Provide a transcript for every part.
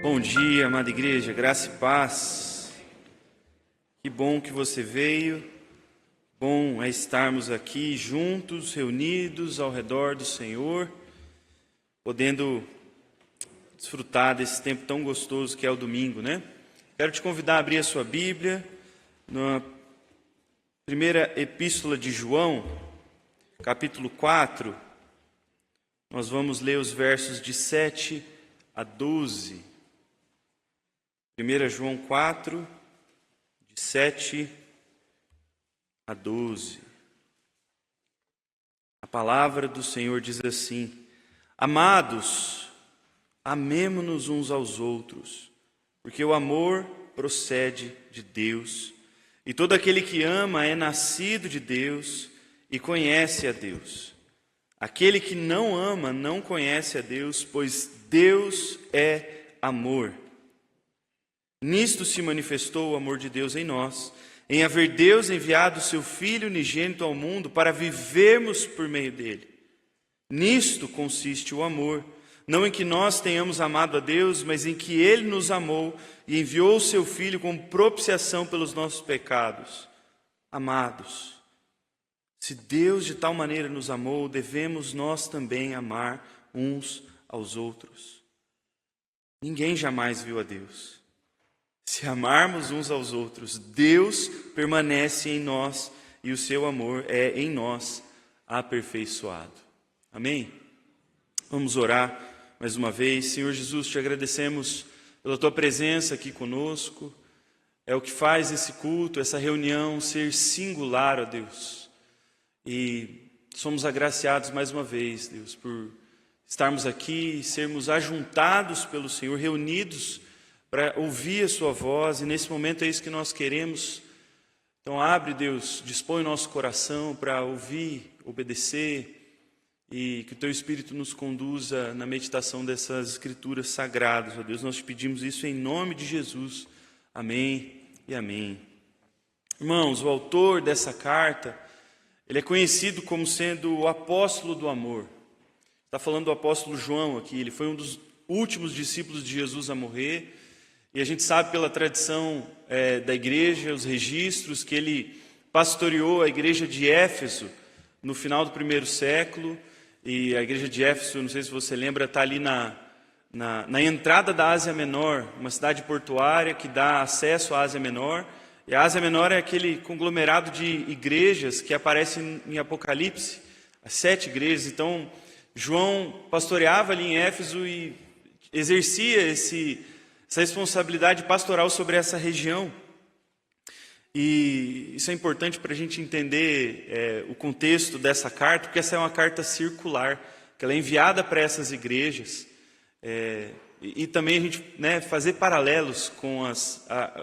Bom dia, amada igreja, graça e paz. Que bom que você veio. Bom é estarmos aqui juntos, reunidos ao redor do Senhor, podendo desfrutar desse tempo tão gostoso que é o domingo, né? Quero te convidar a abrir a sua Bíblia na primeira epístola de João, capítulo 4. Nós vamos ler os versos de 7 a 12. 1 João 4, de 7 a 12. A palavra do Senhor diz assim: Amados, amemo-nos uns aos outros, porque o amor procede de Deus, e todo aquele que ama é nascido de Deus e conhece a Deus. Aquele que não ama não conhece a Deus, pois Deus é amor. Nisto se manifestou o amor de Deus em nós, em haver Deus enviado o seu Filho unigênito ao mundo para vivermos por meio dele. Nisto consiste o amor, não em que nós tenhamos amado a Deus, mas em que ele nos amou e enviou o seu Filho como propiciação pelos nossos pecados. Amados, se Deus de tal maneira nos amou, devemos nós também amar uns aos outros. Ninguém jamais viu a Deus. Se amarmos uns aos outros, Deus permanece em nós e o seu amor é em nós aperfeiçoado. Amém? Vamos orar mais uma vez. Senhor Jesus, te agradecemos pela tua presença aqui conosco. É o que faz esse culto, essa reunião ser singular, ó Deus. E somos agraciados mais uma vez, Deus, por estarmos aqui, sermos ajuntados pelo Senhor, reunidos para ouvir a sua voz, e nesse momento é isso que nós queremos. Então abre, Deus, dispõe o nosso coração para ouvir, obedecer, e que o teu Espírito nos conduza na meditação dessas escrituras sagradas. Ó Deus, nós te pedimos isso em nome de Jesus. Amém e amém. Irmãos, o autor dessa carta, ele é conhecido como sendo o apóstolo do amor. Está falando do apóstolo João aqui. Ele foi um dos últimos discípulos de Jesus a morrer. E a gente sabe pela tradição da igreja, os registros, que ele pastoreou a igreja de Éfeso no final do primeiro século. E a igreja de Éfeso, não sei se você lembra, está ali na entrada da Ásia Menor, uma cidade portuária que dá acesso à Ásia Menor. E a Ásia Menor é aquele conglomerado de igrejas que aparece em Apocalipse, as 7 igrejas. Então, João pastoreava ali em Éfeso e exercia essa responsabilidade pastoral sobre essa região. E isso é importante para a gente entender o contexto dessa carta, porque essa é uma carta circular, que ela é enviada para essas igrejas, e também a gente fazer paralelos com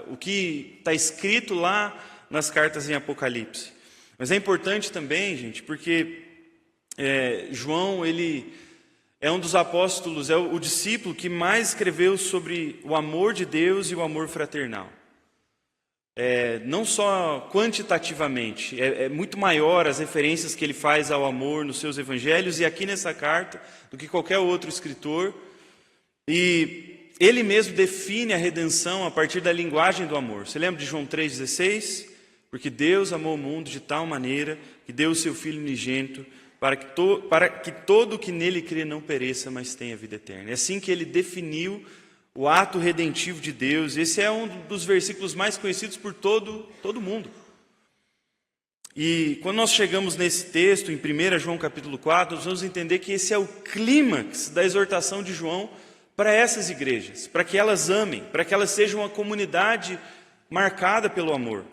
o que está escrito lá nas cartas em Apocalipse. Mas é importante também, gente, porque João, ele é um dos apóstolos, é o discípulo que mais escreveu sobre o amor de Deus e o amor fraternal. Não só quantitativamente, é muito maior as referências que ele faz ao amor nos seus evangelhos e aqui nessa carta do que qualquer outro escritor. E ele mesmo define a redenção a partir da linguagem do amor. Você lembra de João 3,16? Porque Deus amou o mundo de tal maneira que deu o seu Filho unigênito para que todo que nele crê não pereça, mas tenha vida eterna. É assim que ele definiu o ato redentivo de Deus. Esse é um dos versículos mais conhecidos por todo mundo. E quando nós chegamos nesse texto, em 1 João capítulo 4, nós vamos entender que esse é o clímax da exortação de João para essas igrejas, para que elas amem, para que elas sejam uma comunidade marcada pelo amor.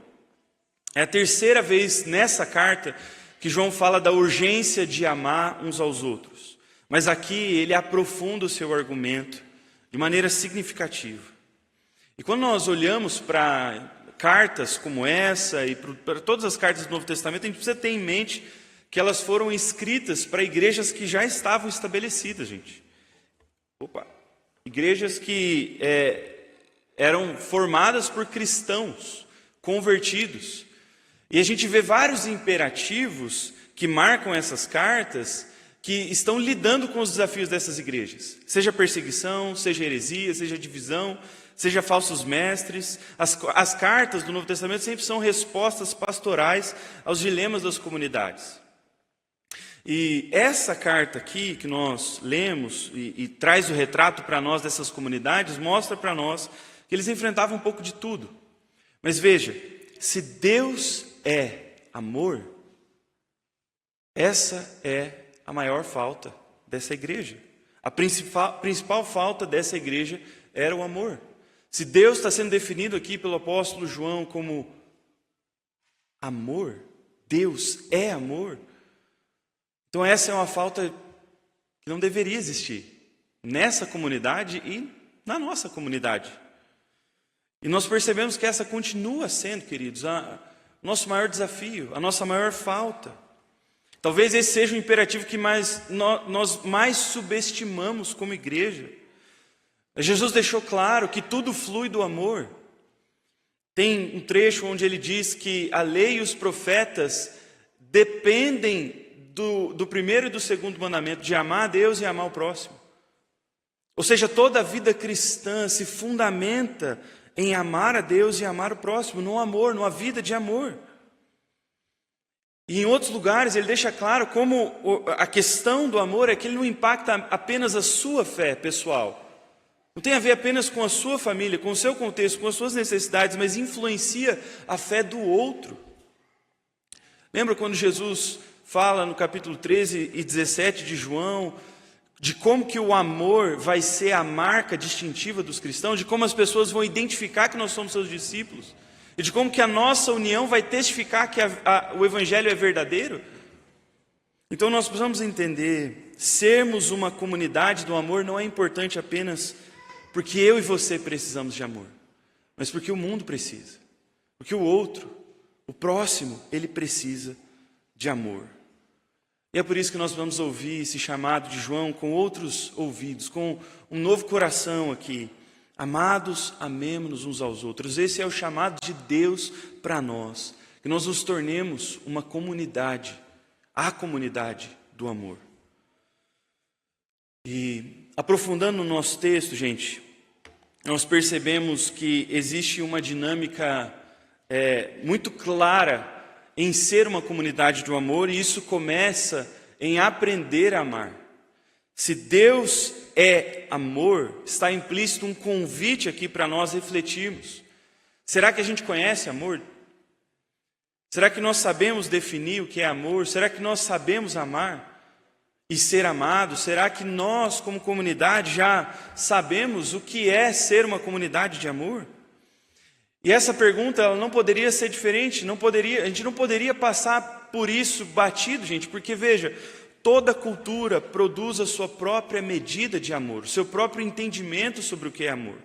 É a terceira vez nessa carta que João fala da urgência de amar uns aos outros. Mas aqui ele aprofunda o seu argumento de maneira significativa. E quando nós olhamos para cartas como essa e para todas as cartas do Novo Testamento, a gente precisa ter em mente que elas foram escritas para igrejas que já estavam estabelecidas, gente. Igrejas que eram formadas por cristãos convertidos. E a gente vê vários imperativos que marcam essas cartas que estão lidando com os desafios dessas igrejas. Seja perseguição, seja heresia, seja divisão, seja falsos mestres. As cartas do Novo Testamento sempre são respostas pastorais aos dilemas das comunidades. E essa carta aqui que nós lemos e traz o retrato para nós dessas comunidades, mostra para nós que eles enfrentavam um pouco de tudo. Mas veja, se Deus é amor, essa é a maior falta dessa igreja. A principal falta dessa igreja era o amor. Se Deus está sendo definido aqui pelo apóstolo João como amor, Deus é amor, então essa é uma falta que não deveria existir nessa comunidade e na nossa comunidade. E nós percebemos que essa continua sendo, queridos, o nosso maior desafio, a nossa maior falta. Talvez esse seja o imperativo que nós mais subestimamos como igreja. Jesus deixou claro que tudo flui do amor. Tem um trecho onde ele diz que a lei e os profetas dependem do primeiro e do segundo mandamento, de amar a Deus e amar o próximo. Ou seja, toda a vida cristã se fundamenta em amar a Deus e amar o próximo, no amor, numa vida de amor. E em outros lugares ele deixa claro como a questão do amor é que ele não impacta apenas a sua fé pessoal. Não tem a ver apenas com a sua família, com o seu contexto, com as suas necessidades, mas influencia a fé do outro. Lembra quando Jesus fala no capítulo 13 e 17 de João, de como que o amor vai ser a marca distintiva dos cristãos, de como as pessoas vão identificar que nós somos seus discípulos, e de como que a nossa união vai testificar que o Evangelho é verdadeiro? Então nós precisamos entender, sermos uma comunidade do amor não é importante apenas porque eu e você precisamos de amor, mas porque o mundo precisa, porque o outro, o próximo, ele precisa de amor. E é por isso que nós vamos ouvir esse chamado de João com outros ouvidos, com um novo coração aqui. Amados, amemo-nos uns aos outros. Esse é o chamado de Deus para nós, que nós nos tornemos uma comunidade, a comunidade do amor. E aprofundando no nosso texto, gente, nós percebemos que existe uma dinâmica muito clara em ser uma comunidade do amor, e isso começa em aprender a amar. Se Deus é amor, está implícito um convite aqui para nós refletirmos. Será que a gente conhece amor? Será que nós sabemos definir o que é amor? Será que nós sabemos amar e ser amados? Será que nós, como comunidade, já sabemos o que é ser uma comunidade de amor? E essa pergunta ela não poderia ser diferente, a gente não poderia passar por isso batido, gente, porque veja, toda cultura produz a sua própria medida de amor, o seu próprio entendimento sobre o que é amor.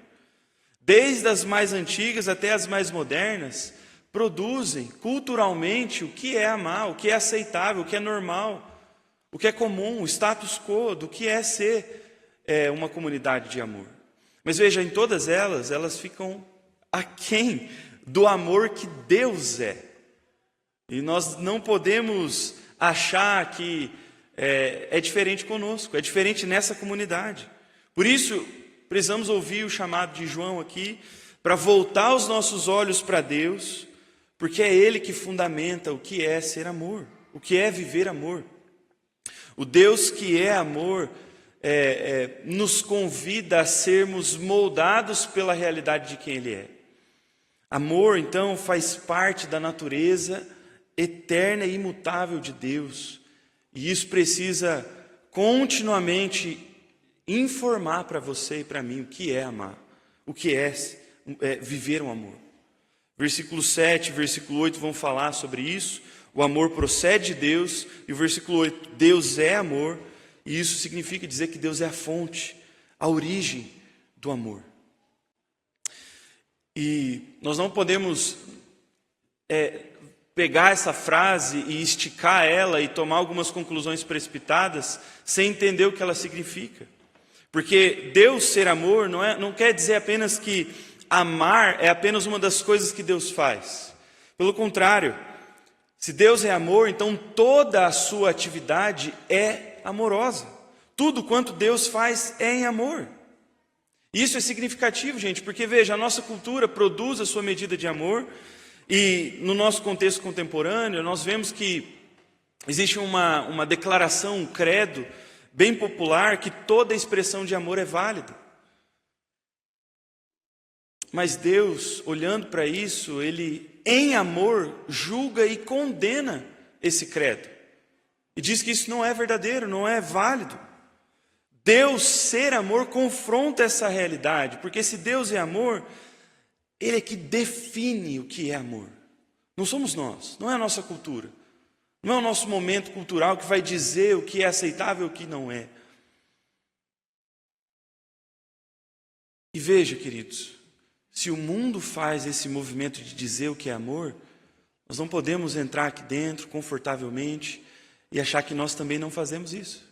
Desde as mais antigas até as mais modernas, produzem culturalmente o que é amar, o que é aceitável, o que é normal, o que é comum, o status quo do que é ser uma comunidade de amor. Mas veja, em todas elas ficam aquém do amor que Deus é. E nós não podemos achar que é diferente conosco, é diferente nessa comunidade. Por isso, precisamos ouvir o chamado de João aqui, para voltar os nossos olhos para Deus, porque é Ele que fundamenta o que é ser amor, o que é viver amor. O Deus que é amor nos convida a sermos moldados pela realidade de quem Ele é. Amor, então, faz parte da natureza eterna e imutável de Deus. E isso precisa continuamente informar para você e para mim o que é amar, o que é viver um amor. Versículo 7 e versículo 8 vão falar sobre isso. O amor procede de Deus. E o versículo 8, Deus é amor. E isso significa dizer que Deus é a fonte, a origem do amor. E nós não podemos pegar essa frase e esticar ela e tomar algumas conclusões precipitadas sem entender o que ela significa. Porque Deus ser amor não quer dizer apenas que amar é apenas uma das coisas que Deus faz. Pelo contrário, se Deus é amor, então toda a sua atividade é amorosa. Tudo quanto Deus faz é em amor. Isso é significativo, gente, porque veja, a nossa cultura produz a sua medida de amor, e no nosso contexto contemporâneo, nós vemos que existe uma declaração, um credo bem popular, que toda expressão de amor é válida. Mas Deus, olhando para isso, Ele, em amor, julga e condena esse credo. E diz que isso não é verdadeiro, não é válido. Deus, ser amor, confronta essa realidade, porque se Deus é amor, Ele é que define o que é amor. Não somos nós, não é a nossa cultura. Não é o nosso momento cultural que vai dizer o que é aceitável e o que não é. E veja, queridos, se o mundo faz esse movimento de dizer o que é amor, nós não podemos entrar aqui dentro confortavelmente e achar que nós também não fazemos isso.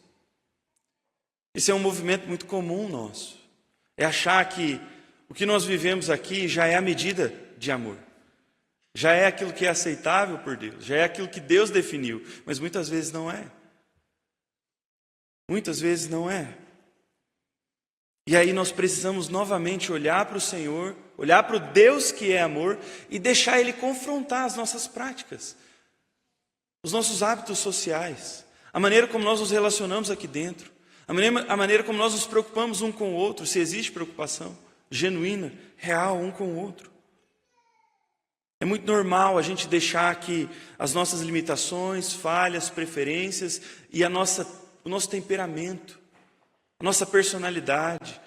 Esse é um movimento muito comum nosso. É achar que o que nós vivemos aqui já é a medida de amor. Já é aquilo que é aceitável por Deus. Já é aquilo que Deus definiu. Mas muitas vezes não é. Muitas vezes não é. E aí nós precisamos novamente olhar para o Senhor, olhar para o Deus que é amor e deixar Ele confrontar as nossas práticas, os nossos hábitos sociais, a maneira como nós nos relacionamos aqui dentro, a maneira como nós nos preocupamos um com o outro, se existe preocupação genuína, real, um com o outro. É muito normal a gente deixar que as nossas limitações, falhas, preferências e o nosso temperamento, a nossa personalidade,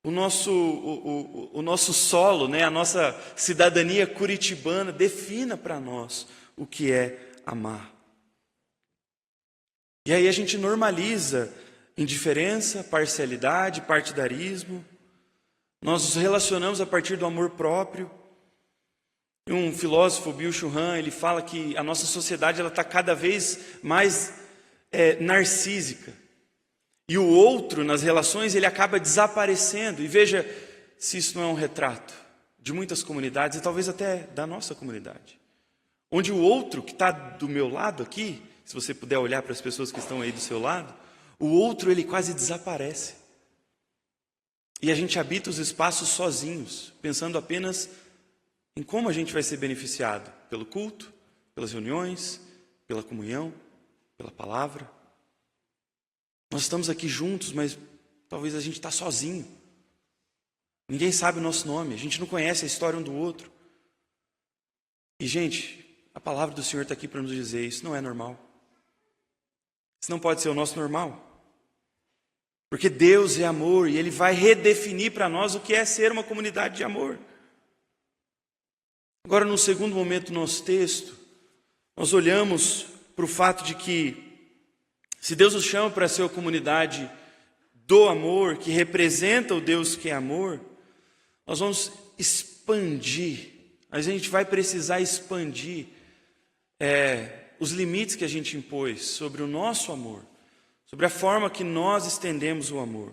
o nosso solo, né, a nossa cidadania curitibana defina para nós o que é amar. E aí a gente normaliza indiferença, parcialidade, partidarismo. Nós nos relacionamos a partir do amor próprio. Um filósofo, Byung-Chul Han, ele fala que a nossa sociedade está cada vez mais narcísica. E o outro, nas relações, ele acaba desaparecendo. E veja se isso não é um retrato de muitas comunidades, e talvez até da nossa comunidade. Onde o outro, que está do meu lado aqui, se você puder olhar para as pessoas que estão aí do seu lado, o outro, ele quase desaparece. E a gente habita os espaços sozinhos, pensando apenas em como a gente vai ser beneficiado pelo culto, pelas reuniões, pela comunhão, pela palavra. Nós estamos aqui juntos, mas talvez a gente está sozinho. Ninguém sabe o nosso nome, a gente não conhece a história um do outro. E, gente, a palavra do Senhor está aqui para nos dizer, isso não é normal. Isso não pode ser o nosso normal. Porque Deus é amor e Ele vai redefinir para nós o que é ser uma comunidade de amor. Agora, no segundo momento do nosso texto, nós olhamos para o fato de que, se Deus nos chama para ser uma comunidade do amor, que representa o Deus que é amor, nós vamos expandir, a gente vai precisar expandir os limites que a gente impôs sobre o nosso amor, sobre a forma que nós estendemos o amor.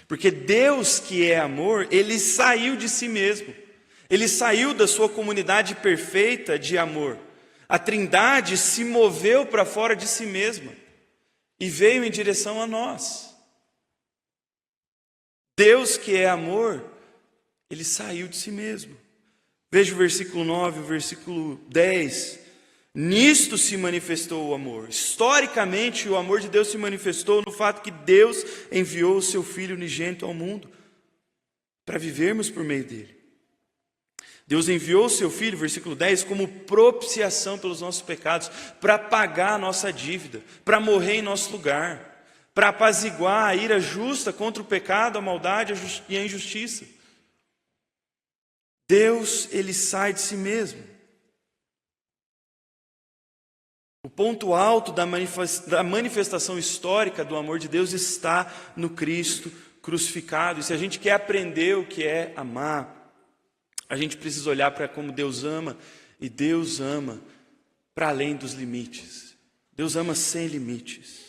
Porque Deus que é amor, Ele saiu de si mesmo. Ele saiu da sua comunidade perfeita de amor. A Trindade se moveu para fora de si mesma e veio em direção a nós. Deus que é amor, Ele saiu de si mesmo. Veja o versículo 9, o versículo 10. Nisto se manifestou o amor. Historicamente, o amor de Deus se manifestou no fato que Deus enviou o seu Filho unigênito ao mundo para vivermos por meio dele. Deus enviou o seu Filho, versículo 10, como propiciação pelos nossos pecados, para pagar a nossa dívida, para morrer em nosso lugar, para apaziguar a ira justa contra o pecado, a maldade e a injustiça. Deus, Ele sai de si mesmo. O ponto alto da manifestação histórica do amor de Deus está no Cristo crucificado. E se a gente quer aprender o que é amar, a gente precisa olhar para como Deus ama, e Deus ama para além dos limites. Deus ama sem limites.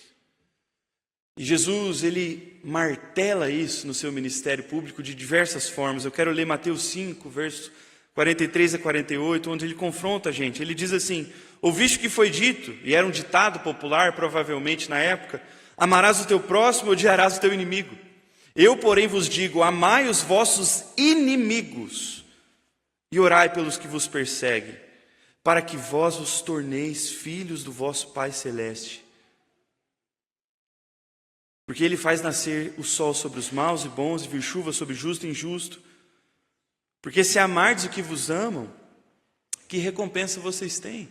E Jesus, Ele martela isso no seu ministério público de diversas formas. Eu quero ler Mateus 5, verso 43 a 48, onde ele confronta a gente. Ele diz assim: ouviste o que foi dito, e era um ditado popular, provavelmente na época: amarás o teu próximo, odiarás o teu inimigo. Eu, porém, vos digo: amai os vossos inimigos, e orai pelos que vos perseguem, para que vós vos torneis filhos do vosso Pai Celeste. Porque ele faz nascer o sol sobre os maus e bons, e vir chuva sobre justo e injusto. Porque se amardes o que vos amam, que recompensa vocês têm?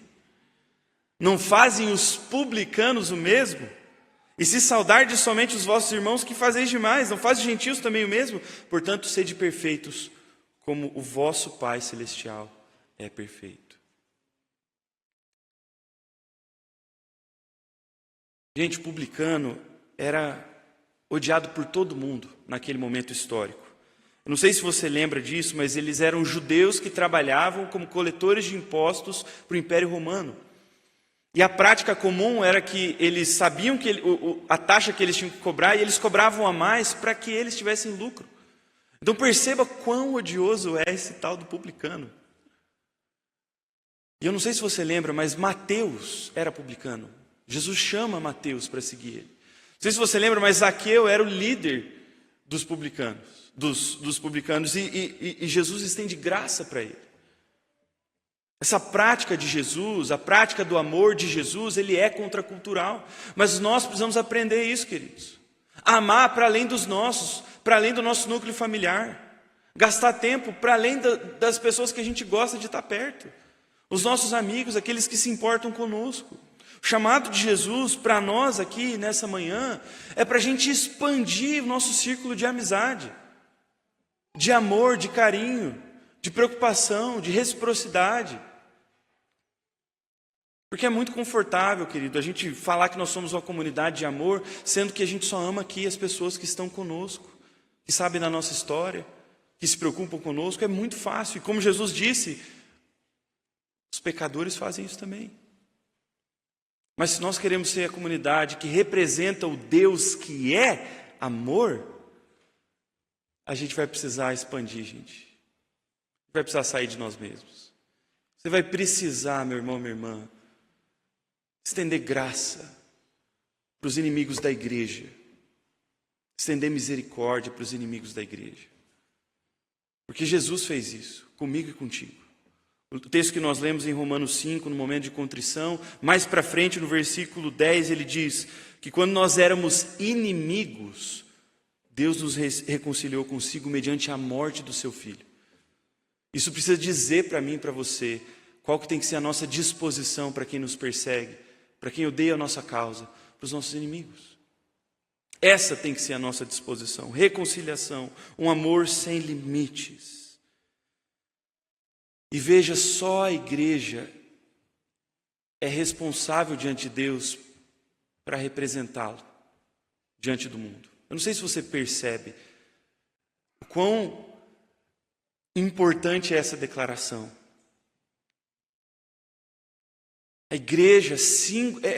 Não fazem os publicanos o mesmo? E se saudardes somente os vossos irmãos, que fazeis demais? Não fazem os gentios também o mesmo? Portanto, sede perfeitos, como o vosso Pai Celestial é perfeito. Gente, o publicano era odiado por todo mundo naquele momento histórico. Eu não sei se você lembra disso, mas eles eram judeus que trabalhavam como coletores de impostos para o Império Romano. E a prática comum era que eles sabiam que a taxa que eles tinham que cobrar, e eles cobravam a mais para que eles tivessem lucro. Então perceba quão odioso é esse tal do publicano. E eu não sei se você lembra, mas Mateus era publicano. Jesus chama Mateus para seguir ele. Não sei se você lembra, mas Zaqueu era o líder dos publicanos. E Jesus estende graça para ele. Essa prática de Jesus, a prática do amor de Jesus, ele é contracultural. Mas nós precisamos aprender isso, queridos. Amar para além dos nossos, para além do nosso núcleo familiar. Gastar tempo para além das pessoas que a gente gosta de estar perto. Os nossos amigos, aqueles que se importam conosco. O chamado de Jesus para nós aqui nessa manhã é para a gente expandir o nosso círculo de amizade, de amor, de carinho, de preocupação, de reciprocidade. Porque é muito confortável, querido, a gente falar que nós somos uma comunidade de amor, sendo que a gente só ama aqui as pessoas que estão conosco, que sabem da nossa história, que se preocupam conosco. É muito fácil. E como Jesus disse, os pecadores fazem isso também. Mas se nós queremos ser a comunidade que representa o Deus que é amor, a gente vai precisar expandir, gente. Vai precisar sair de nós mesmos. Você vai precisar, meu irmão, minha irmã, estender graça para os inimigos da igreja. Estender misericórdia para os inimigos da igreja. Porque Jesus fez isso, comigo e contigo. O texto que nós lemos em Romanos 5, no momento de contrição, mais para frente, no versículo 10, ele diz que quando nós éramos inimigos, Deus nos reconciliou consigo mediante a morte do seu Filho. Isso precisa dizer para mim e para você qual que tem que ser a nossa disposição para quem nos persegue, para quem odeia a nossa causa, para os nossos inimigos. Essa tem que ser a nossa disposição. Reconciliação, um amor sem limites. E veja, só a igreja é responsável diante de Deus para representá-lo diante do mundo. Eu não sei se você percebe o quão importante é essa declaração. A igreja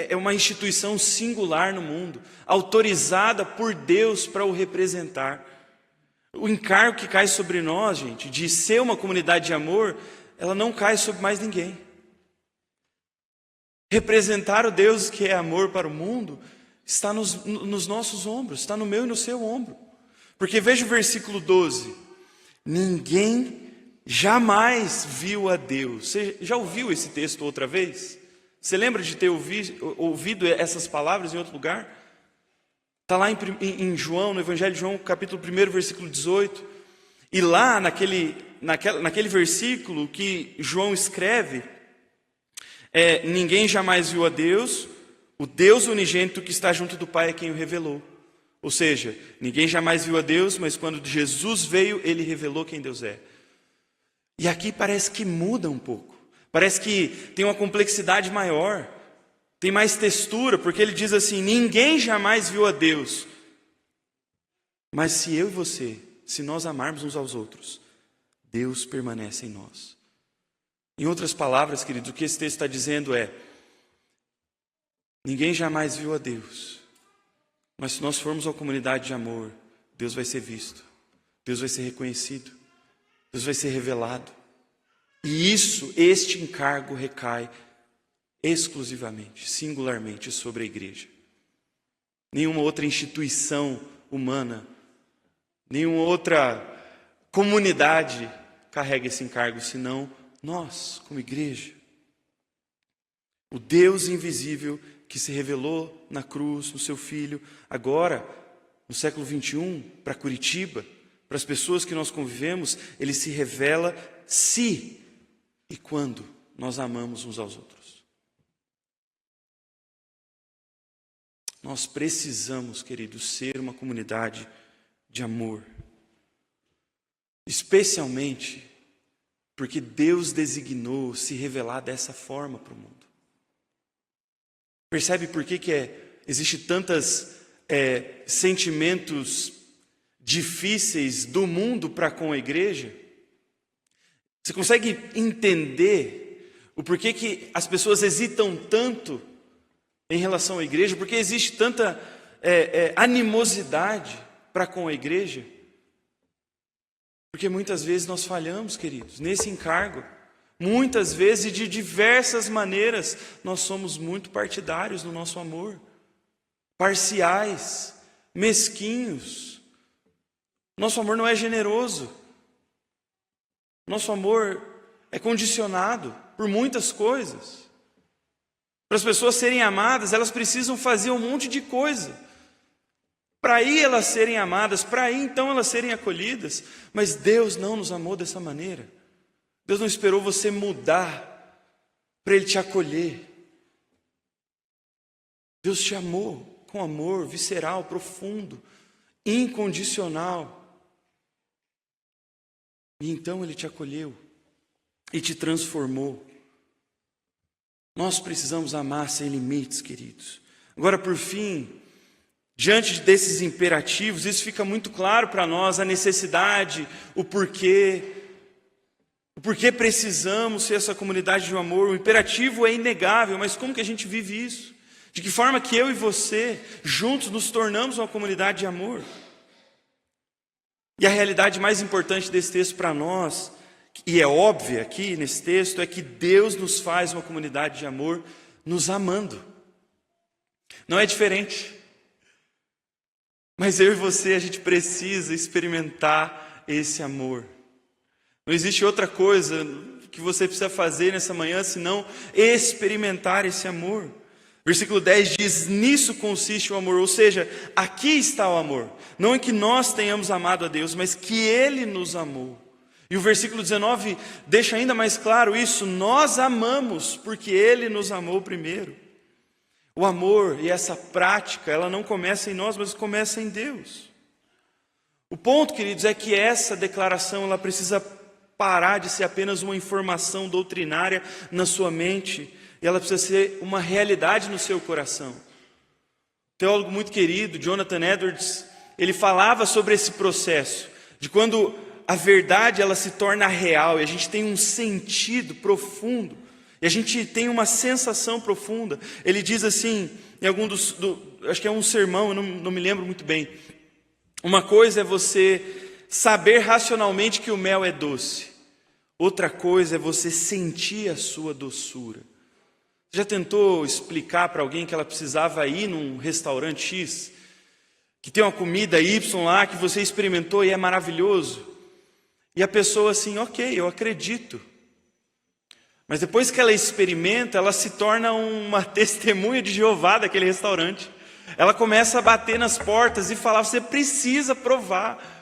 é uma instituição singular no mundo, autorizada por Deus para o representar. O encargo que cai sobre nós, gente, de ser uma comunidade de amor, ela não cai sobre mais ninguém. Representar o Deus que é amor para o mundo está nos nossos ombros, está no meu e no seu ombro. Porque veja o versículo 12. Ninguém jamais viu a Deus. Você já ouviu esse texto outra vez? Você lembra de ter ouvido essas palavras em outro lugar? Está lá em João, no Evangelho de João, capítulo 1, versículo 18. E lá, naquele versículo que João escreve, ninguém jamais viu a Deus, o Deus unigênito que está junto do Pai é quem o revelou. Ou seja, ninguém jamais viu a Deus, mas quando Jesus veio, ele revelou quem Deus é. E aqui parece que muda um pouco. Parece que tem uma complexidade maior. Tem mais textura, porque ele diz assim: ninguém jamais viu a Deus. Mas se eu e você, se nós amarmos uns aos outros, Deus permanece em nós. Em outras palavras, queridos, o que esse texto está dizendo é: ninguém jamais viu a Deus. Mas se nós formos uma comunidade de amor, Deus vai ser visto. Deus vai ser reconhecido. Deus vai ser revelado. E este encargo recai exclusivamente, singularmente sobre a igreja. Nenhuma outra instituição humana, nenhuma outra comunidade carrega esse encargo, senão nós, como igreja. O Deus invisível que se revelou na cruz, no seu Filho, agora, no século 21, para Curitiba, para as pessoas que nós convivemos, ele se revela se e quando nós amamos uns aos outros. Nós precisamos, queridos, ser uma comunidade de amor. Especialmente porque Deus designou se revelar dessa forma para o mundo. Percebe por que existe tantos sentimentos difíceis do mundo para com a igreja? Você consegue entender o porquê que as pessoas hesitam tanto em relação à igreja? Por que existe tanta animosidade para com a igreja? Porque muitas vezes nós falhamos, queridos, nesse encargo. Muitas vezes, de diversas maneiras, nós somos muito partidários no nosso amor. Parciais, mesquinhos. Nosso amor não é generoso. Nosso amor é condicionado por muitas coisas. Para as pessoas serem amadas, elas precisam fazer um monte de coisa. Para aí elas serem amadas, para aí então elas serem acolhidas. Mas Deus não nos amou dessa maneira. Deus não esperou você mudar para Ele te acolher. Deus te amou com amor visceral, profundo, incondicional. E então Ele te acolheu e te transformou. Nós precisamos amar sem limites, queridos. Agora, por fim, diante desses imperativos, isso fica muito claro para nós, a necessidade, o porquê precisamos ser essa comunidade de amor. O imperativo é inegável, mas como que a gente vive isso? De que forma que eu e você, juntos, nos tornamos uma comunidade de amor? E a realidade mais importante desse texto para nós, e é óbvia aqui nesse texto, é que Deus nos faz uma comunidade de amor nos amando. Não é diferente. Mas eu e você, a gente precisa experimentar esse amor. Não existe outra coisa que você precisa fazer nessa manhã, senão experimentar esse amor. Versículo 10 diz, nisso consiste o amor, ou seja, aqui está o amor. Não é que nós tenhamos amado a Deus, mas que Ele nos amou. E o versículo 19 deixa ainda mais claro isso, nós amamos porque Ele nos amou primeiro. O amor e essa prática, ela não começa em nós, mas começa em Deus. O ponto, queridos, é que essa declaração, ela precisa parar de ser apenas uma informação doutrinária na sua mente, e ela precisa ser uma realidade no seu coração. Um teólogo muito querido, Jonathan Edwards, ele falava sobre esse processo, de quando a verdade ela se torna real, e a gente tem um sentido profundo, e a gente tem uma sensação profunda. Ele diz assim, em algum acho que é um sermão, eu não me lembro muito bem, uma coisa é você saber racionalmente que o mel é doce. Outra coisa é você sentir a sua doçura. Você já tentou explicar para alguém que ela precisava ir num restaurante X, que tem uma comida Y lá, que você experimentou e é maravilhoso? E a pessoa assim, ok, eu acredito. Mas depois que ela experimenta, ela se torna uma testemunha de Jeová daquele restaurante. Ela começa a bater nas portas e falar, você precisa provar.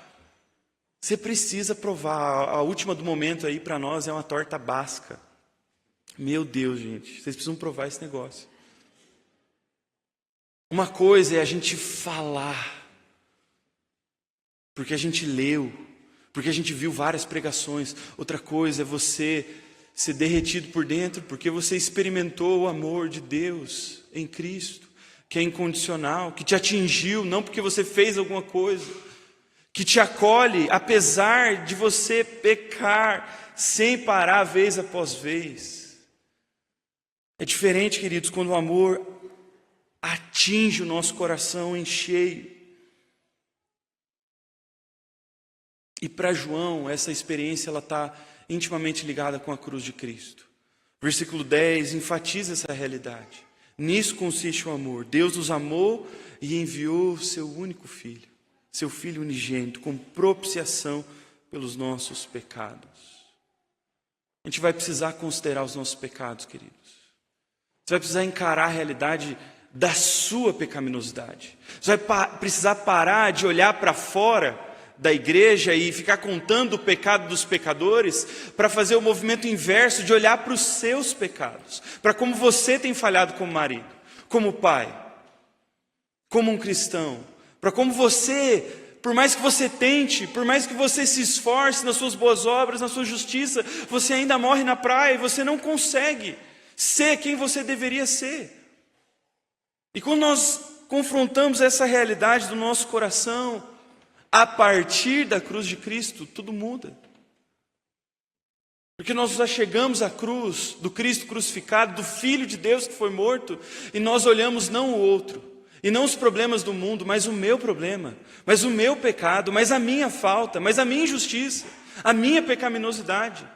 Você precisa provar. A última do momento aí para nós é uma torta basca. Meu Deus, gente, vocês precisam provar esse negócio. Uma coisa é a gente falar, porque a gente leu, porque a gente viu várias pregações. Outra coisa é você ser derretido por dentro, porque você experimentou o amor de Deus em Cristo, que é incondicional, que te atingiu, não porque você fez alguma coisa, que te acolhe, apesar de você pecar, sem parar vez após vez. É diferente, queridos, quando o amor atinge o nosso coração em cheio. E para João, essa experiência ela está intimamente ligada com a cruz de Cristo. Versículo 10 enfatiza essa realidade. Nisso consiste o amor. Deus nos amou e enviou o seu único filho, seu filho unigênito, como propiciação pelos nossos pecados. A gente vai precisar considerar os nossos pecados, queridos. Você vai precisar encarar a realidade da sua pecaminosidade. Você vai precisar parar de olhar para fora da igreja e ficar contando o pecado dos pecadores, para fazer o movimento inverso de olhar para os seus pecados, para como você tem falhado como marido, como pai, como um cristão, para como você, por mais que você tente, por mais que você se esforce nas suas boas obras, na sua justiça, você ainda morre na praia e você não consegue ser quem você deveria ser. E quando nós confrontamos essa realidade do nosso coração, a partir da cruz de Cristo, tudo muda. Porque nós já chegamos à cruz do Cristo crucificado, do Filho de Deus que foi morto, e nós olhamos não o outro, e não os problemas do mundo, mas o meu problema, mas o meu pecado, mas a minha falta, mas a minha injustiça, a minha pecaminosidade.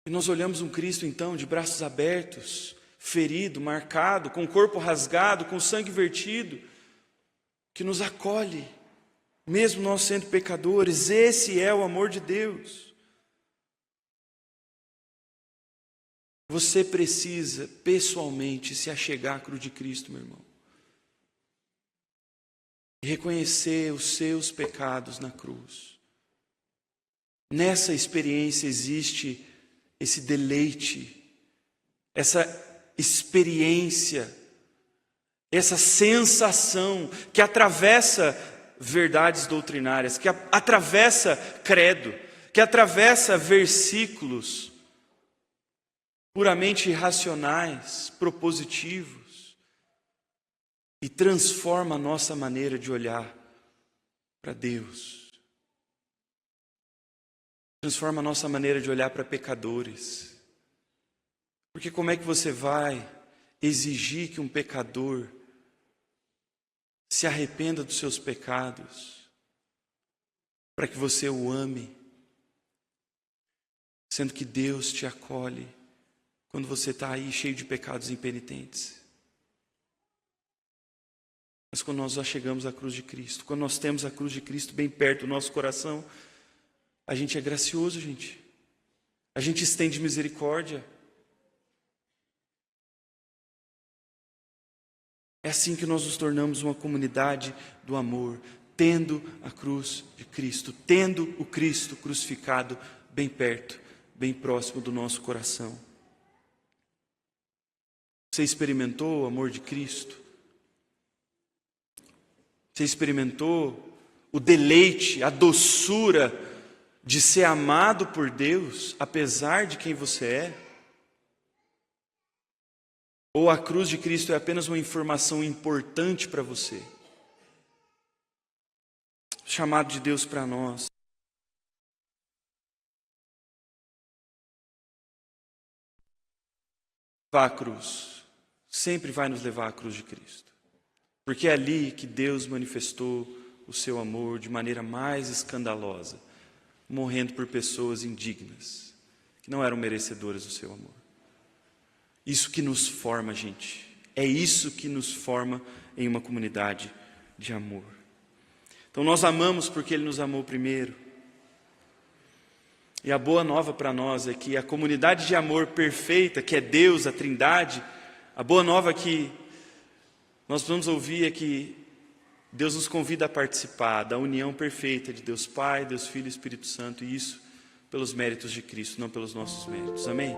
E nós olhamos um Cristo então de braços abertos, ferido, marcado, com o corpo rasgado, com o sangue vertido, que nos acolhe, mesmo nós sendo pecadores. Esse é o amor de Deus. Você precisa pessoalmente se achegar à cruz de Cristo, meu irmão, e reconhecer os seus pecados na cruz. Nessa experiência existe esse deleite, essa experiência, essa sensação que atravessa verdades doutrinárias, que atravessa credo, que atravessa versículos puramente racionais, propositivos, e transforma a nossa maneira de olhar para Deus. Transforma a nossa maneira de olhar para pecadores. Porque como é que você vai exigir que um pecador se arrependa dos seus pecados para que você o ame, sendo que Deus te acolhe quando você está aí cheio de pecados impenitentes? Mas quando nós já chegamos à cruz de Cristo, quando nós temos a cruz de Cristo bem perto do nosso coração, a gente é gracioso, gente. A gente estende misericórdia. É assim que nós nos tornamos uma comunidade do amor, tendo a cruz de Cristo, tendo o Cristo crucificado bem perto, bem próximo do nosso coração. Você experimentou o amor de Cristo? Você experimentou o deleite, a doçura de ser amado por Deus, apesar de quem você é? Ou a cruz de Cristo é apenas uma informação importante para você? O chamado de Deus para nós. Vá à cruz. Sempre vai nos levar à cruz de Cristo. Porque é ali que Deus manifestou o seu amor de maneira mais escandalosa, morrendo por pessoas indignas, que não eram merecedoras do seu amor. Isso que nos forma, gente. É isso que nos forma em uma comunidade de amor. Então nós amamos porque Ele nos amou primeiro. E a boa nova para nós é que a comunidade de amor perfeita, que é Deus, a Trindade, a boa nova que nós vamos ouvir é que Deus nos convida a participar da união perfeita de Deus Pai, Deus Filho e Espírito Santo, e isso pelos méritos de Cristo, não pelos nossos méritos. Amém?